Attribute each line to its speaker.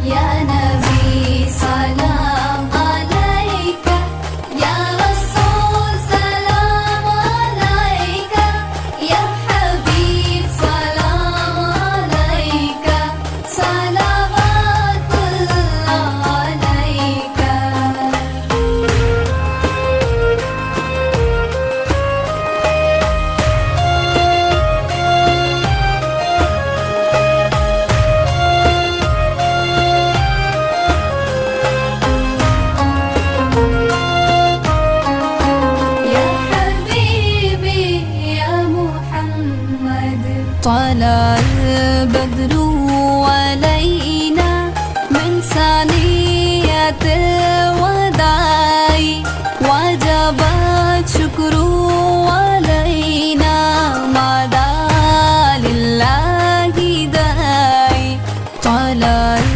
Speaker 1: يا نبي سلام عليك، يا رسول سلام عليك، يا حبيب سلام عليك، صلوات الله عليك. يا حبيبي يا محمد، طلع البدر